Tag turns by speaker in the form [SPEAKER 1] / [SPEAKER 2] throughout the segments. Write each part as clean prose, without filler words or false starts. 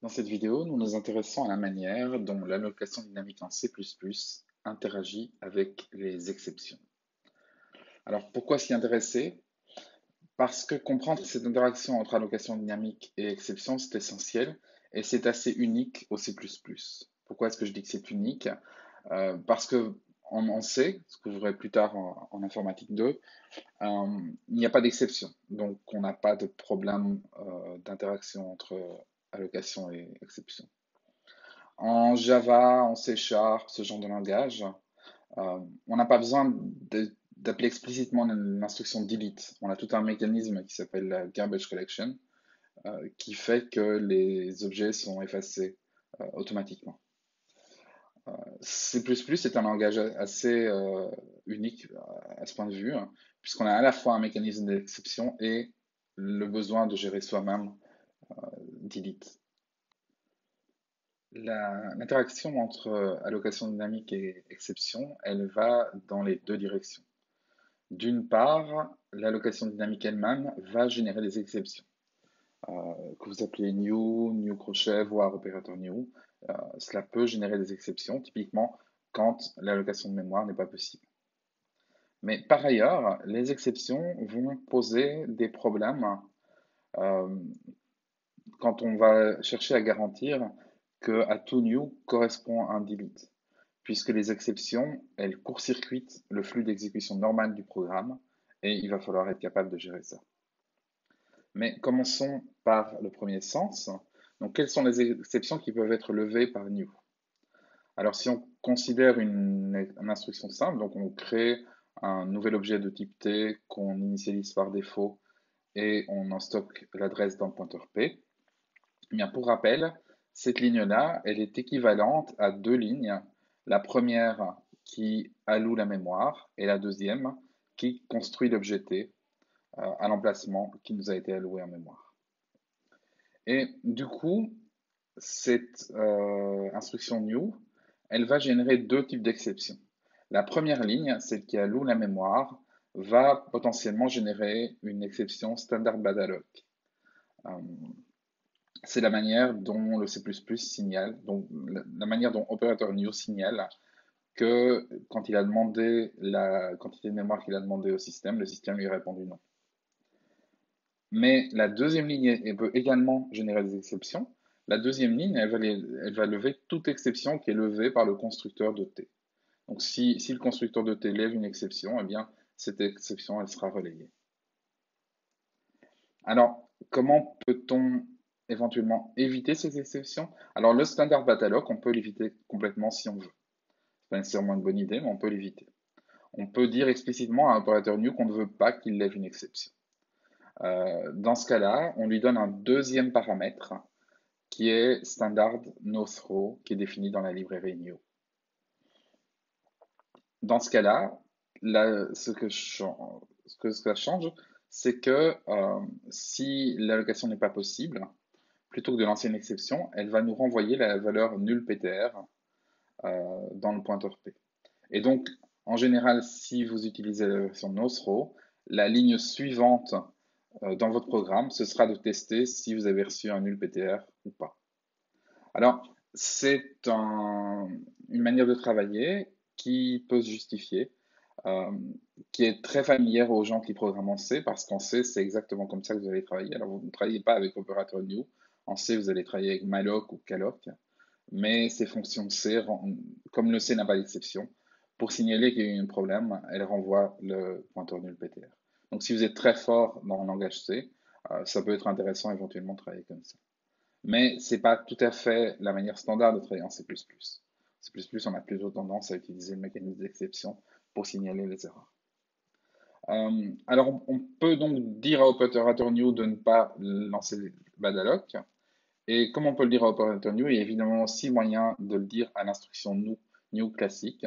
[SPEAKER 1] Dans cette vidéo, nous nous intéressons à la manière dont l'allocation dynamique en C++ interagit avec les exceptions. Alors pourquoi s'y intéresser? Parce que comprendre cette interaction entre allocation dynamique et exception, c'est essentiel et c'est assez unique au C++. Pourquoi est-ce que je dis que c'est unique? Parce que en C, ce que vous verrez plus tard en informatique 2, il n'y a pas d'exception. Donc on n'a pas de problème d'interaction entre allocation et exception. En Java, en C Sharp, ce genre de langage, on n'a pas besoin d'appeler explicitement l'instruction delete. On a tout un mécanisme qui s'appelle la garbage collection, qui fait que les objets sont effacés automatiquement. C++ est un langage assez unique à ce point de vue, hein, puisqu'on a à la fois un mécanisme d'exception et le besoin de gérer soi-même delete. L'interaction entre allocation dynamique et exception, elle va dans les deux directions. D'une part, l'allocation dynamique elle-même va générer des exceptions, que vous appelez new, new crochet, voire opérateur new. Cela peut générer des exceptions, typiquement quand l'allocation de mémoire n'est pas possible. Mais par ailleurs, les exceptions vont poser des problèmes euh, quand on va chercher à garantir que à tout new correspond un delete, puisque les exceptions, elles court-circuitent le flux d'exécution normal du programme, et il va falloir être capable de gérer ça. Mais commençons par le premier sens. Donc, quelles sont les exceptions qui peuvent être levées par new? Alors, si on considère une instruction simple, donc on crée un nouvel objet de type T qu'on initialise par défaut et on en stocke l'adresse dans le pointeur P, eh bien, pour rappel, cette ligne-là, elle est équivalente à deux lignes. La première qui alloue la mémoire et la deuxième qui construit l'objet T à l'emplacement qui nous a été alloué en mémoire. Et du coup, cette instruction new, elle va générer deux types d'exceptions. La première ligne, celle qui alloue la mémoire, va potentiellement générer une exception standard bad alloc. Euh, c'est la manière dont le C++ signale, donc la manière dont opérateur new signale que quand il a demandé la quantité de mémoire qu'il a demandé au système, le système lui a répondu non. Mais la deuxième ligne elle peut également générer des exceptions. La deuxième ligne, elle va lever toute exception qui est levée par le constructeur de T. Donc si le constructeur de T lève une exception, eh bien cette exception, elle sera relayée. Alors, comment peut-on éventuellement éviter ces exceptions? Alors, le standard Batalock, on peut l'éviter complètement si on veut. C'est pas nécessairement une bonne idée, mais on peut l'éviter. On peut dire explicitement à un opérateur new qu'on ne veut pas qu'il lève une exception. Dans ce cas-là, on lui donne un deuxième paramètre qui est standard nothrow, qui est défini dans la librairie new. Dans ce cas-là, ce que ça change, c'est que si l'allocation n'est pas possible, plutôt que de lancer une exception, elle va nous renvoyer la valeur null PTR dans le pointeur P. Et donc, en général, si vous utilisez la version nothrow, la ligne suivante dans votre programme, ce sera de tester si vous avez reçu un null PTR ou pas. Alors, une manière de travailler qui peut se justifier, euh, qui est très familière aux gens qui programment en C, parce qu'en C, c'est exactement comme ça que vous allez travailler. Alors, vous ne travaillez pas avec opérateur new. En C, vous allez travailler avec malloc ou calloc, mais ces fonctions C, comme le C n'a pas d'exception, pour signaler qu'il y a eu un problème, elle renvoie le pointeur nul PTR. Donc, si vous êtes très fort dans le langage C, ça peut être intéressant éventuellement de travailler comme ça. Mais c'est pas tout à fait la manière standard de travailler en C++. C++, on a plutôt tendance à utiliser le mécanisme d'exception pour signaler les erreurs. Alors, on peut donc dire à opérateur new de ne pas lancer badalloc. Et comme on peut le dire à opérateur new, il y a évidemment aussi moyen de le dire à l'instruction new classique.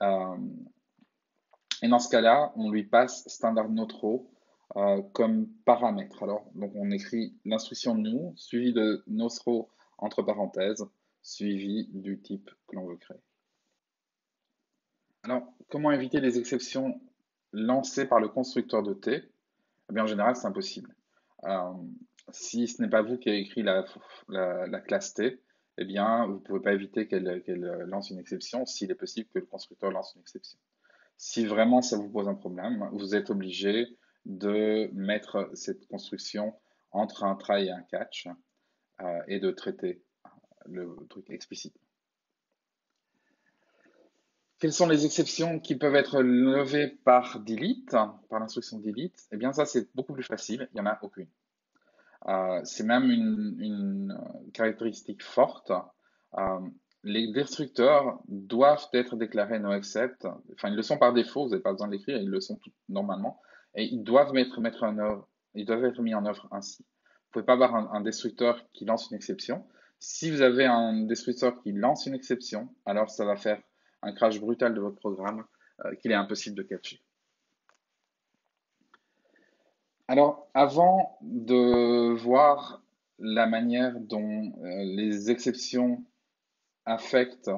[SPEAKER 1] Euh, et dans ce cas-là, on lui passe standard nothrow comme paramètre. Alors, donc on écrit l'instruction new suivi de nothrow entre parenthèses, suivi du type que l'on veut créer. Alors, comment éviter les exceptions lancées par le constructeur de T? Eh bien, en général, c'est impossible. Euh, Si ce n'est pas vous qui avez écrit la classe T, eh bien, vous ne pouvez pas éviter qu'elle lance une exception s'il est possible que le constructeur lance une exception. Si vraiment ça vous pose un problème, vous êtes obligé de mettre cette construction entre un try et un catch et de traiter le truc explicitement. Quelles sont les exceptions qui peuvent être levées par delete, par l'instruction delete? Eh bien, ça, c'est beaucoup plus facile. Il n'y en a aucune. C'est même une caractéristique forte. Euh, les destructeurs doivent être déclarés no except. Enfin, ils le sont par défaut, vous n'avez pas besoin de l'écrire, ils le sont tout normalement. Et ils doivent ils doivent être mis en œuvre ainsi. Vous ne pouvez pas avoir un destructeur qui lance une exception. Si vous avez un destructeur qui lance une exception, alors ça va faire un crash brutal de votre programme qu'il est impossible de catcher. Alors, avant de voir la manière dont les exceptions affectent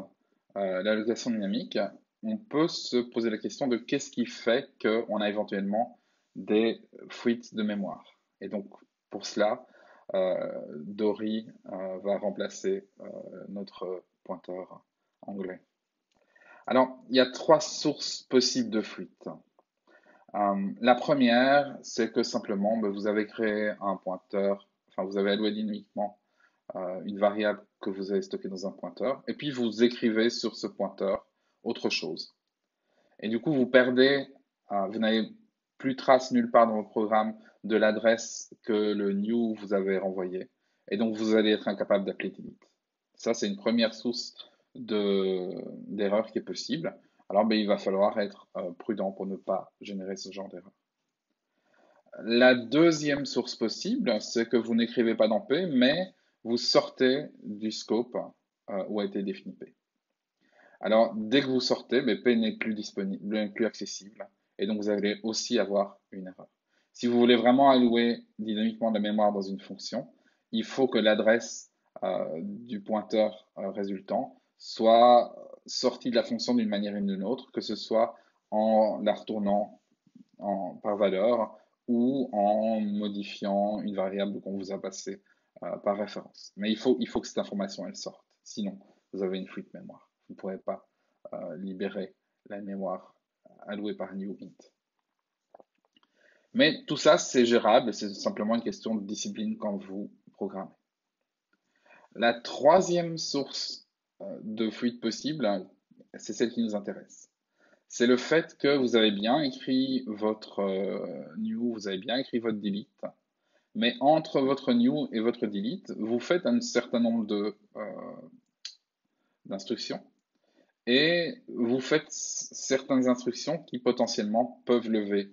[SPEAKER 1] l'allocation dynamique, on peut se poser la question de qu'est-ce qui fait qu'on a éventuellement des fuites de mémoire. Et donc, pour cela, Dory va remplacer notre pointeur anglais. Alors, il y a trois sources possibles de fuite. La première, c'est que simplement, vous avez créé un pointeur, enfin, vous avez alloué dynamiquement une variable que vous avez stockée dans un pointeur, et puis vous écrivez sur ce pointeur autre chose. Et du coup, vous perdez, vous n'avez plus trace nulle part dans votre programme de l'adresse que le new vous avez renvoyé, et donc vous allez être incapable d'appeler delete. Ça, c'est une première source d'erreur qui est possible. Alors, il va falloir être prudent pour ne pas générer ce genre d'erreur. La deuxième source possible, c'est que vous n'écrivez pas dans P, mais vous sortez du scope où a été défini P. Alors, dès que vous sortez, P n'est plus disponible, n'est plus accessible, et donc vous allez aussi avoir une erreur. Si vous voulez vraiment allouer dynamiquement de la mémoire dans une fonction, il faut que l'adresse du pointeur résultant soit sortie de la fonction d'une manière ou d'une autre, que ce soit en la retournant par valeur ou en modifiant une variable qu'on vous a passée par référence. Mais il faut que cette information elle sorte. Sinon, vous avez une fuite mémoire. Vous ne pourrez pas libérer la mémoire allouée par new int. Mais tout ça, c'est gérable, c'est simplement une question de discipline quand vous programmez. La troisième source de fuite possible, c'est celle qui nous intéresse. C'est le fait que vous avez bien écrit votre new, vous avez bien écrit votre delete, mais entre votre new et votre delete, vous faites un certain nombre d'instructions et vous faites certaines instructions qui potentiellement peuvent lever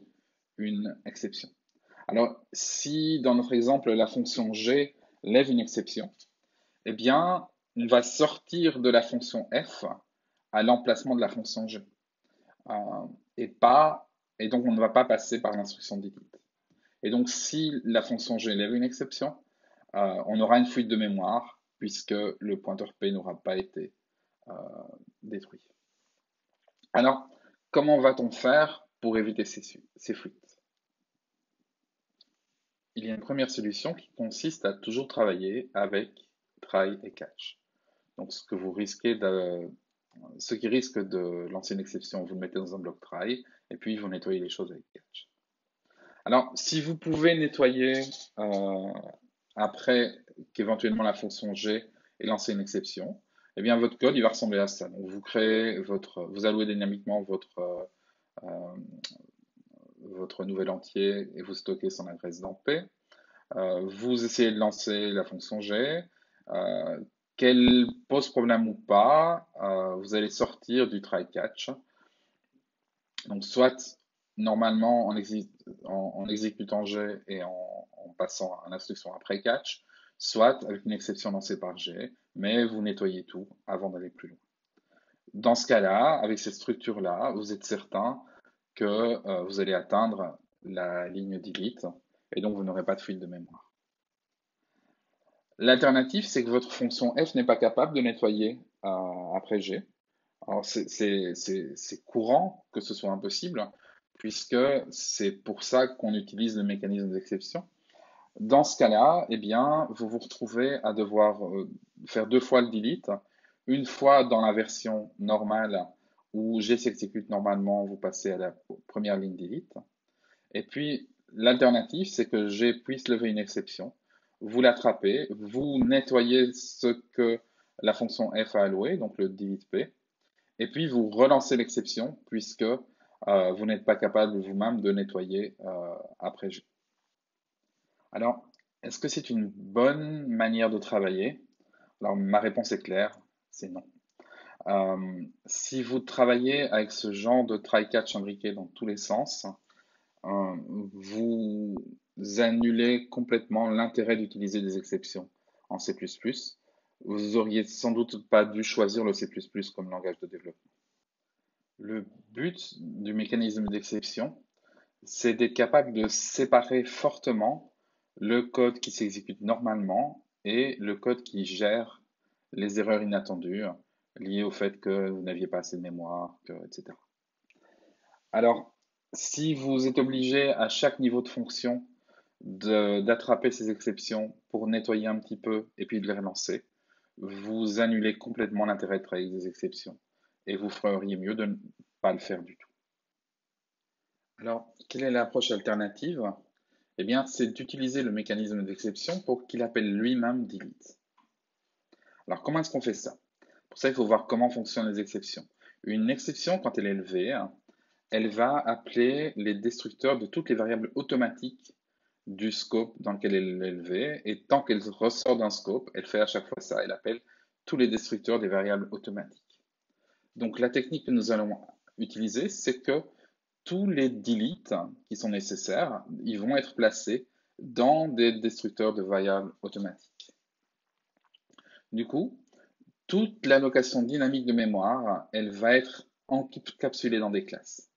[SPEAKER 1] une exception. Alors, si dans notre exemple, la fonction g lève une exception, eh bien, on va sortir de la fonction f à l'emplacement de la fonction g. Et donc on ne va pas passer par l'instruction delete. Et donc si la fonction g lève une exception, on aura une fuite de mémoire puisque le pointeur p n'aura pas été détruit. Alors, comment va-t-on faire pour éviter ces fuites? Il y a une première solution qui consiste à toujours travailler avec try et catch. Donc ce qui risque de lancer une exception, vous le mettez dans un bloc try, et puis vous nettoyez les choses avec catch. Alors, si vous pouvez nettoyer après qu'éventuellement la fonction G ait lancé une exception, eh bien votre code il va ressembler à ça. Donc vous allouez dynamiquement votre nouvel entier et vous stockez son adresse dans P. Vous essayez de lancer la fonction G. Qu'elle pose problème ou pas, vous allez sortir du try catch. Donc soit normalement en exécutant G et en passant à l'instruction après catch, soit avec une exception lancée par G, mais vous nettoyez tout avant d'aller plus loin. Dans ce cas-là, avec cette structure-là, vous êtes certain que vous allez atteindre la ligne delete et donc vous n'aurez pas de fuite de mémoire. L'alternative, c'est que votre fonction f n'est pas capable de nettoyer après G. Alors c'est courant que ce soit impossible, puisque c'est pour ça qu'on utilise le mécanisme d'exception. Dans ce cas-là, eh bien, vous vous retrouvez à devoir faire deux fois le delete, une fois dans la version normale où G s'exécute normalement, vous passez à la première ligne delete. Et puis, l'alternative, c'est que G puisse lever une exception. Vous l'attrapez, vous nettoyez ce que la fonction f a alloué, donc le delete p, et puis vous relancez l'exception puisque vous n'êtes pas capable vous-même de nettoyer après G. Alors, est-ce que c'est une bonne manière de travailler? Alors, ma réponse est claire, c'est non. Si vous travaillez avec ce genre de try-catch imbriqué dans tous les sens, euh, vous annulez complètement l'intérêt d'utiliser des exceptions en C++. Vous auriez sans doute pas dû choisir le C++ comme langage de développement. Le but du mécanisme d'exception, c'est d'être capable de séparer fortement le code qui s'exécute normalement et le code qui gère les erreurs inattendues liées au fait que vous n'aviez pas assez de mémoire, etc. Alors, si vous êtes obligé à chaque niveau de fonction d'attraper ces exceptions pour nettoyer un petit peu et puis de les relancer, vous annulez complètement l'intérêt de travailler avec des exceptions et vous feriez mieux de ne pas le faire du tout. Alors, quelle est l'approche alternative? Eh bien, c'est d'utiliser le mécanisme d'exception pour qu'il appelle lui-même delete. Alors, comment est-ce qu'on fait ça? Pour ça, il faut voir comment fonctionnent les exceptions. Une exception, quand elle est levée, elle va appeler les destructeurs de toutes les variables automatiques du scope dans lequel elle est élevée, et tant qu'elle ressort d'un scope, elle fait à chaque fois ça, elle appelle tous les destructeurs des variables automatiques. Donc la technique que nous allons utiliser, c'est que tous les deletes qui sont nécessaires, ils vont être placés dans des destructeurs de variables automatiques. Du coup, toute l'allocation dynamique de mémoire, elle va être encapsulée dans des classes.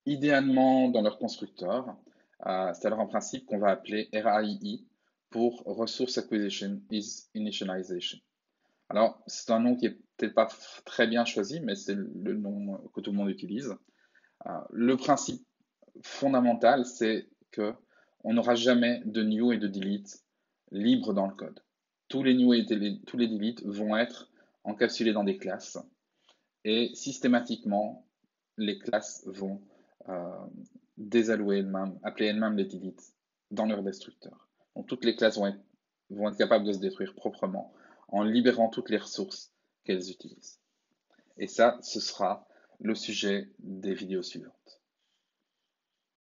[SPEAKER 1] Idéalement dans leur constructeur, c'est alors un principe qu'on va appeler RAII pour Resource Acquisition is Initialization. Alors, c'est un nom qui est peut-être pas très bien choisi, mais c'est le nom que tout le monde utilise. Le principe fondamental, c'est que on n'aura jamais de new et de delete libres dans le code. Tous les new et tous les delete vont être encapsulés dans des classes et systématiquement, les classes vont euh, désallouer elles-mêmes, appeler elles-mêmes les delete dans leur destructeur. Donc toutes les classes vont être capables de se détruire proprement en libérant toutes les ressources qu'elles utilisent. Et ça, ce sera le sujet des vidéos suivantes.